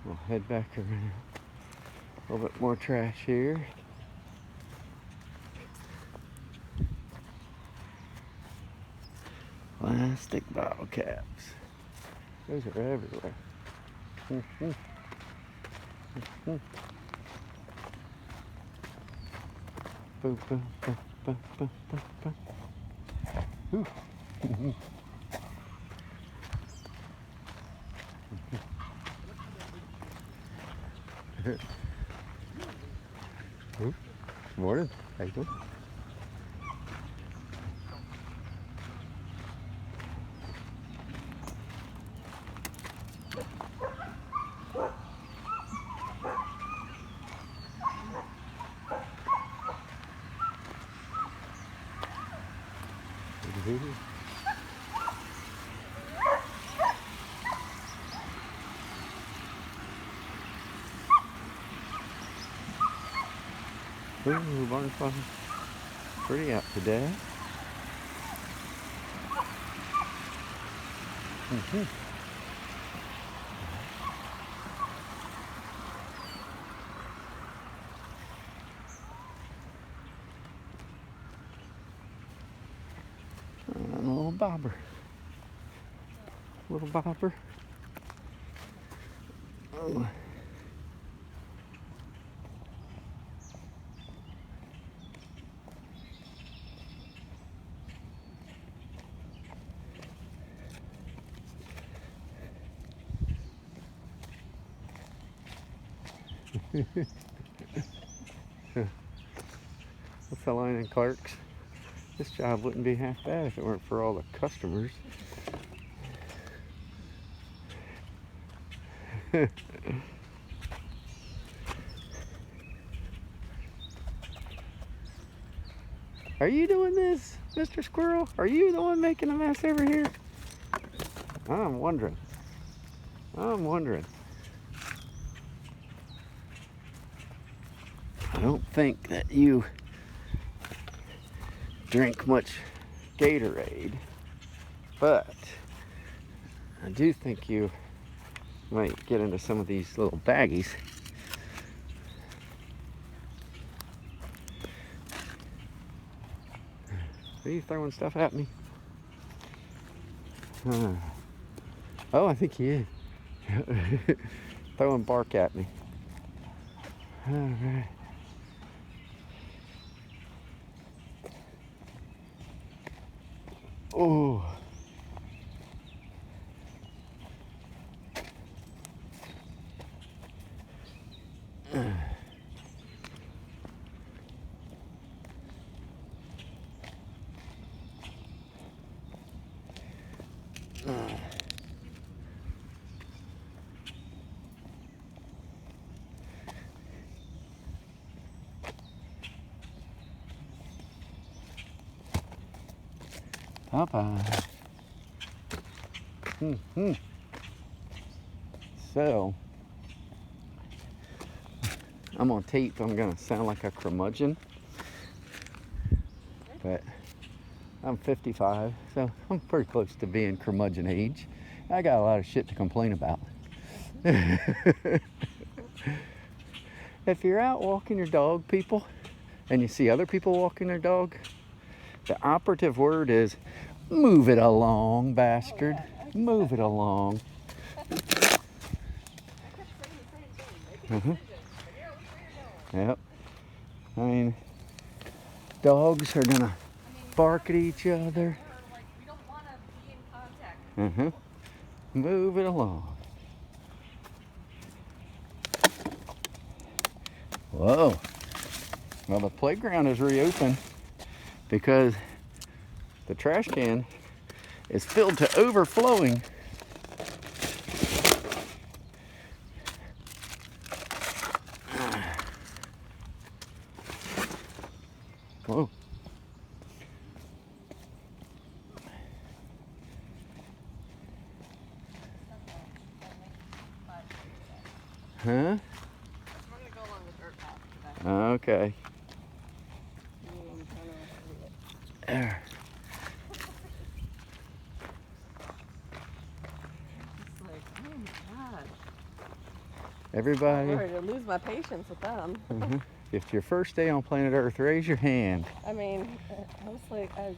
We'll head back around. A little bit more trash here. Plastic bottle caps. Those are everywhere. Boom, boom, boom, boom, boom, boom, boom. Morning. How you doing? Ooh, barn fire. Pretty out today. And a little bobber. Little bobber. Oh. That's the line in Clark's. This job wouldn't be half bad if it weren't for all the customers. Are you doing this, Mr. Squirrel? Are you the one making a mess over here? I'm wondering. I don't think that you drink much Gatorade, but I do think you might get into some of these little baggies. Are you throwing stuff at me? Oh, I think he is. Throwing bark at me. All right. Oh. Popeye. So, I'm on tape. I'm gonna sound like a curmudgeon, but I'm 55, so I'm pretty close to being curmudgeon age. I got a lot of shit to complain about. If you're out walking your dog, people, and you see other people walking their dog, the operative word is, move it along, bastard. Move it along. Yep. I mean, dogs are gonna bark at each other. We don't want to be in contact. Move it along. Whoa. Well, the playground is reopened because the trash can is filled to overflowing. Whoa. Huh? We're going to go along the dirt path today. Okay. There. It's like, my God. I'm Everybody, ready to lose my patience with them. if it's your first day on planet Earth, raise your hand. I mean, I was like, I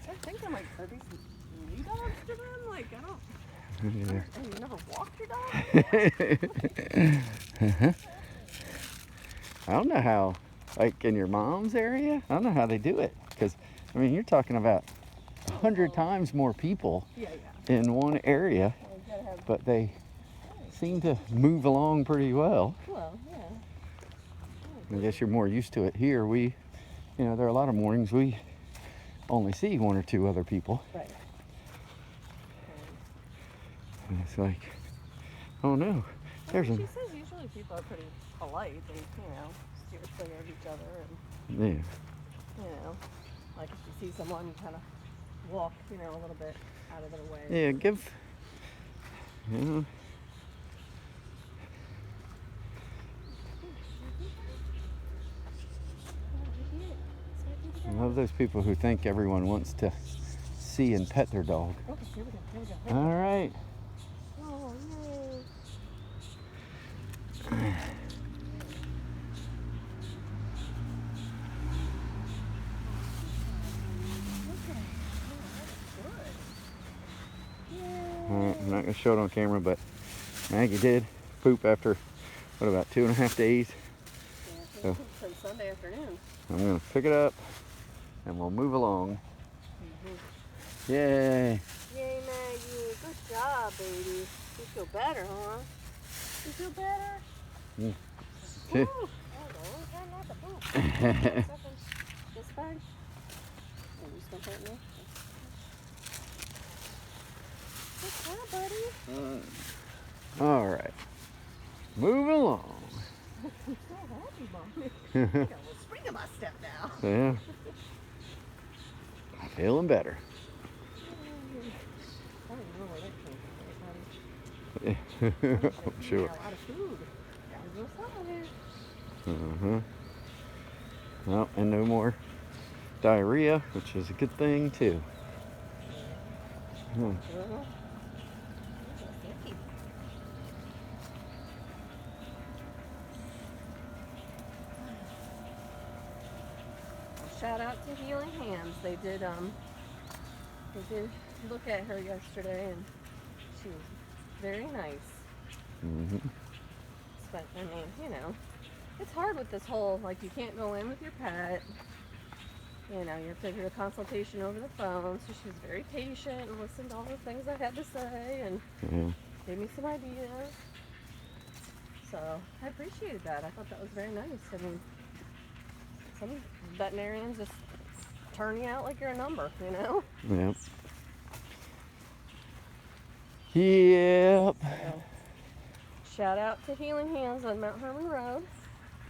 started thinking, like, are these new dogs to them? Like, I don't. Yeah. And you never walked your dog? I don't know how, like in your mom's area, I don't know how they do it. Because, I mean, you're talking about 100 times more people Yeah. in one area, Well, you gotta have. but they seem to move along pretty well. Well, yeah. I guess you're more used to it. Here, there are a lot of mornings we only see one or two other people. Right. And it's like, oh no, there's She a, says usually people are pretty polite. They, steer clear of each other, and yeah. like if you see someone, you kind of walk, a little bit out of their way. Yeah, give, I love those people who think everyone wants to see and pet their dog. Okay, here we go. All right. Oh, yay. I'm not going to show it on camera, but Maggie did poop after, about 2.5 days. Yeah, So since Sunday afternoon. I'm going to pick it up and we'll move along. Yay. Yay, Maggie. Good job, baby. You feel better, huh? You feel better? Mm. Woo. Oh, the only time not to poop. This bag? Oh, you still hurt me? Good job, buddy. All right. Moving along. I'm so happy, Mom. I got a little spring in my step now. Yeah. Feeling better. I don't know where that came from. I'm sure. A lot of food. There's no something here. Well, and no more diarrhea, which is a good thing too. Shout out to Healing Hands. They did look at her yesterday, and she was very nice. But I mean, it's hard with this whole, like, you can't go in with your pet. You have to do a consultation over the phone. So she was very patient and listened to all the things I had to say and gave me some ideas. So I appreciated that. I thought that was very nice. I mean, some veterinarians just turn you out like you're a number, Yep. Yep. So, shout out to Healing Hands on Mount Herman Road.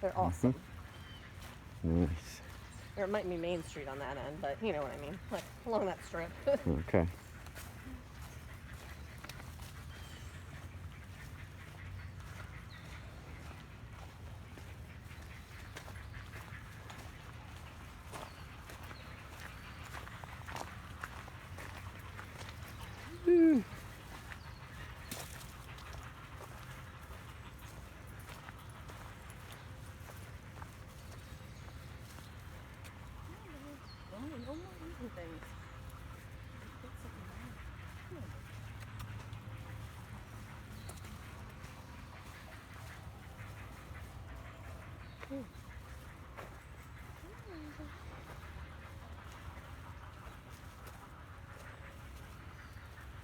They're awesome. Nice. Or it might be Main Street on that end, but you know what I mean. Like along that strip. Okay.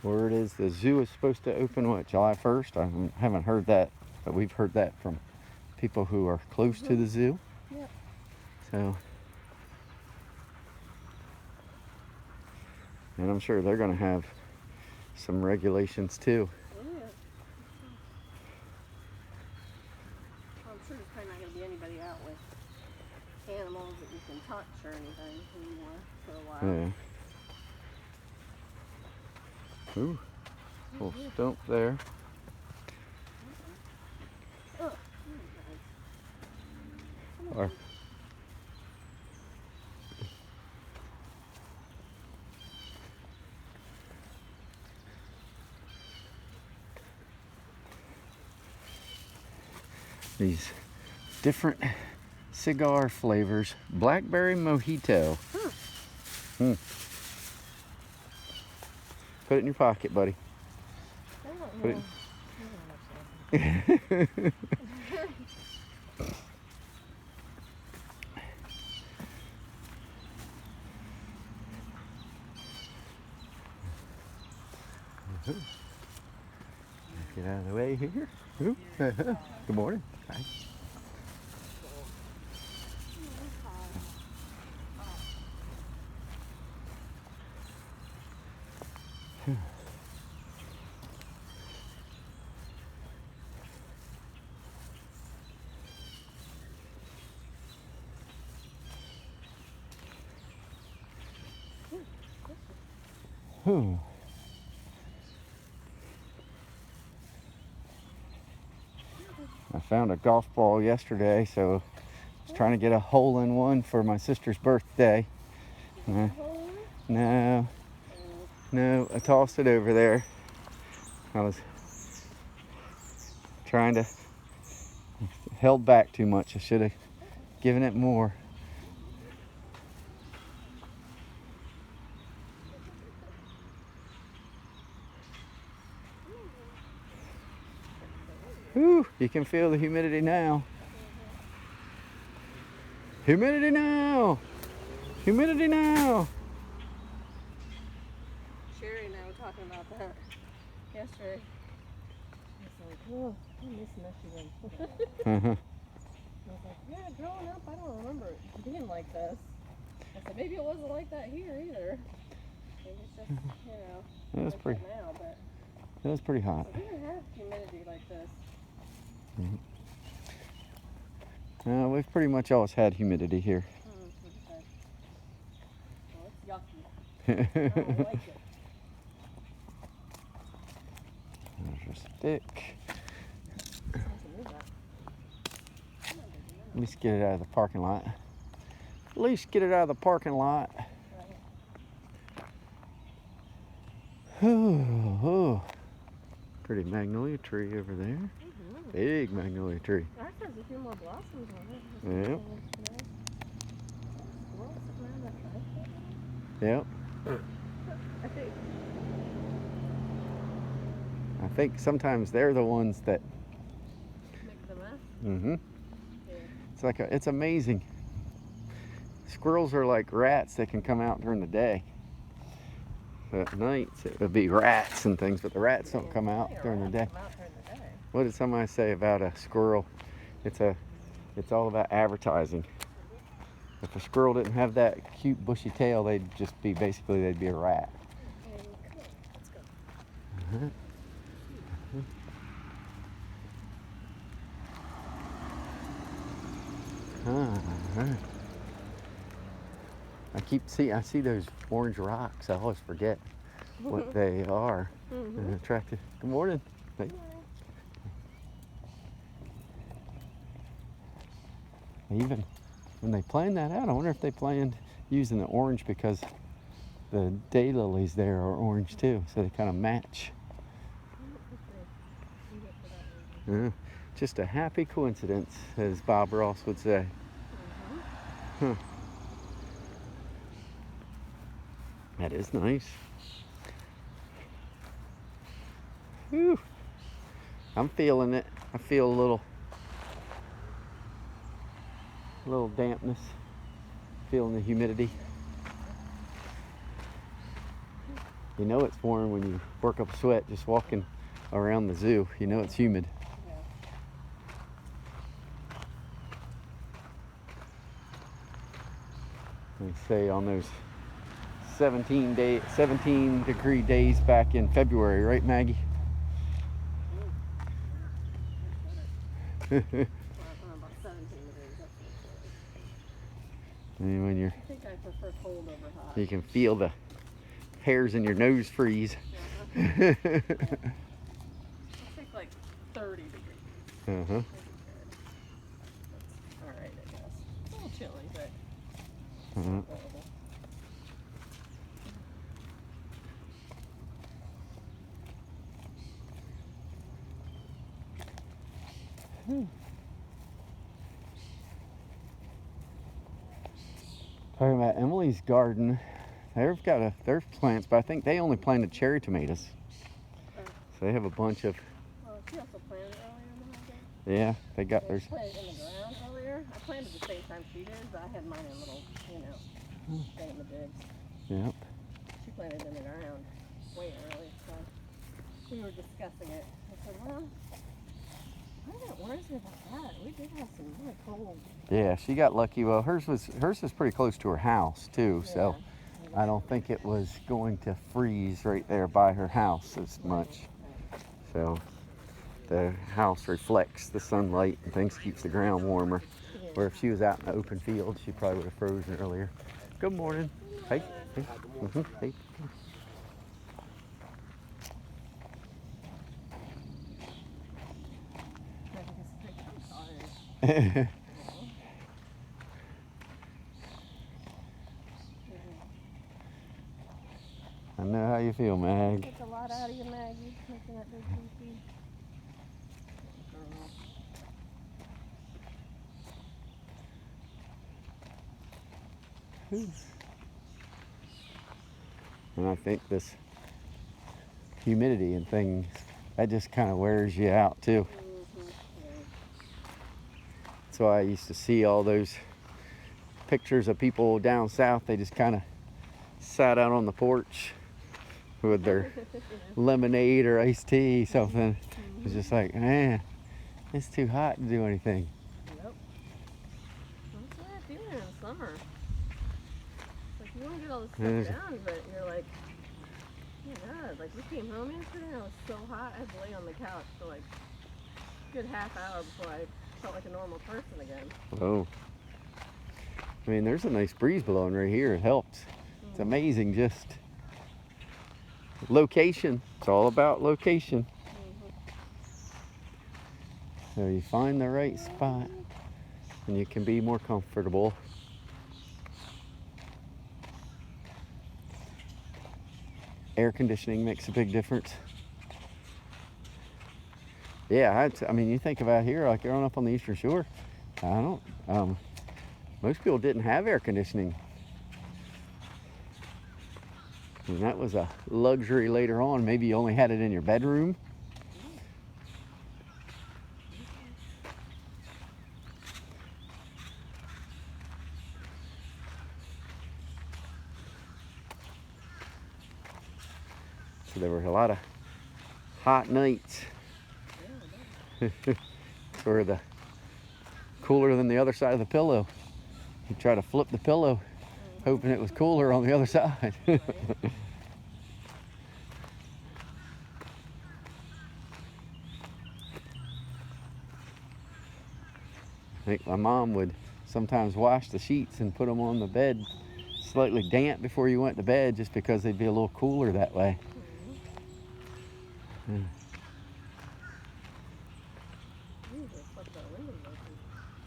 Word is the zoo is supposed to open, what, July 1st? I haven't heard that, but we've heard that from people who are close to the zoo. Yeah. So, and I'm sure they're going to have some regulations too. Yeah. I'm sure there's probably not going to be anybody out with animals that you can touch or anything anymore for a while. Yeah. Ooh, little stump there. Oh, Or, these different cigar flavors. Blackberry mojito. Hmm. Put it in your pocket, buddy. Put it. Get out of the way here. Ooh. Good morning. Hi. Whew. I found a golf ball yesterday, so I was trying to get a hole-in-one for my sister's birthday. No, I tossed it over there. I was trying to, held back too much. I should have given it more. Whew, you can feel the humidity now. Humidity now! Humidity now! Sherry and I were talking about that yesterday. I was like, oh, I miss Michigan. I was like, yeah, growing up, I don't remember it being like this. I said, maybe it wasn't like that here either. Maybe it's just, It was like pretty. that now, but It was pretty hot. we didn't have humidity like this. We've pretty much always had humidity here. Okay. Well, it's yucky. I don't like it. There's your stick. At least get it out of the parking lot. At least get it out of the parking lot. Oh, pretty magnolia tree over there. Big magnolia tree. Ours has a few more blossoms on it. Yep. Squirrels sitting around that tripod. Yep. I think sometimes they're the ones that. Make the mess. Mm-hmm. Yeah. It's amazing. Squirrels are like rats that can come out during the day. At night it would be rats and things, but the rats don't come out during the day. What did somebody say about a squirrel? It's all about advertising. If a squirrel didn't have that cute bushy tail, they'd be a rat. Let's go. All right. I see those orange rocks. I always forget what they are. Attractive. Good morning. Hey. Even when they planned that out, I wonder if they planned using the orange because the daylilies there are orange too, so they kind of match. Just a happy coincidence, as Bob Ross would say. Huh. That is nice. Whew. I'm feeling it. I feel a little dampness. Feeling the humidity. You know it's warm when you work up a sweat just walking around the zoo. You know it's humid. They say on those 17 degree days back in February, right, Maggie? About 17 degrees. And when I think I prefer cold over hot. you can feel the hairs in your nose freeze. I'll take like 30 degrees. Uh-huh. All right, I guess. It's a little chilly, but Uh-huh. not horrible. Talking about Emily's garden. They've got their plants, but I think they only planted cherry tomatoes. So they have a bunch of. Well, she also planted earlier in the whole day. Yeah, they got She theirs. planted in the ground earlier. I planted the same time she did, but I had mine in little, thingamajigs. Yep. She planted in the ground way early, so we were discussing it. I said, well, I don't worry about that. We did have some really cold. Yeah, she got lucky. Well, hers was pretty close to her house too, so I don't think it was going to freeze right there by her house as much. So the house reflects the sunlight and things, keeps the ground warmer. Where if she was out in the open field, she probably would have frozen earlier. Good morning. Hey. Hey. Hey. I know how you feel, Mag. It's a lot out of you, Maggie, making that big pee-pee. And I think this humidity and things, that just kind of wears you out too. That's why I used to see all those pictures of people down south. They just kind of sat out on the porch with their lemonade or iced tea, something. It's just like, man, it's too hot to do anything. Yep. That's the way I feel in the summer. Like, you want to get all this stuff done, but you're like, oh my God, like we came home yesterday and I was so hot, I had to lay on the couch for like a good half hour before I felt like a normal person again. Oh. I mean, there's a nice breeze blowing right here. It helps. It's amazing, just location. It's all about location. So you find the right spot and you can be more comfortable. Air conditioning makes a big difference. Yeah, I mean, you think about here, like growing up on the Eastern Shore, most people didn't have air conditioning. And that was a luxury later on. Maybe you only had it in your bedroom. So there were a lot of hot nights. Sort of the cooler than the other side of the pillow. You try to flip the pillow, hoping it was cooler on the other side. I think my mom would sometimes wash the sheets and put them on the bed slightly damp before you went to bed, just because they'd be a little cooler that way.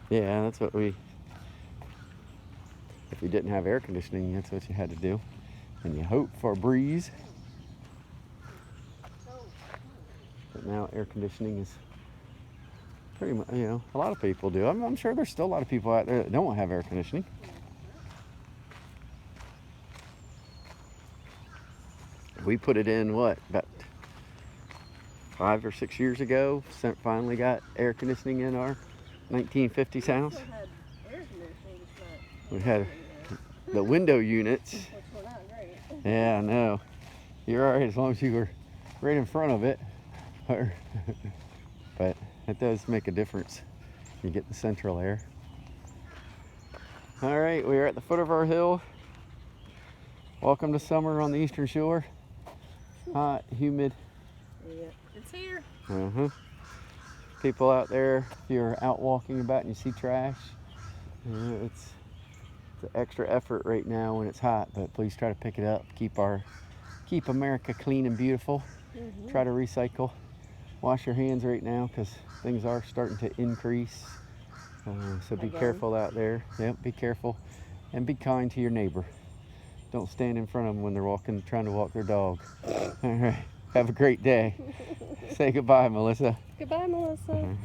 Yeah, that's what if you didn't have air conditioning, that's what you had to do. And you hope for a breeze. But now air conditioning is pretty much, a lot of people do. I'm sure there's still a lot of people out there that don't have air conditioning. We put it in, about 5 or 6 years ago. Finally got air conditioning in our 1950s house. We had the window units. Which were not great. Yeah, I know. You're all right as long as you were right in front of it. But it does make a difference. You get the central air. All right, we are at the foot of our hill. Welcome to summer on the Eastern Shore. Hot, humid. Yeah, it's here. People out there, if you're out walking about and you see trash, it's an extra effort right now when it's hot, but please try to pick it up. Keep America clean and beautiful. Try to recycle. Wash your hands right now, because things are starting to increase. So be careful out there. Yep, be careful. And be kind to your neighbor. Don't stand in front of them when they're trying to walk their dog. All right. Have a great day. Say goodbye, Melissa. Goodbye, Melissa.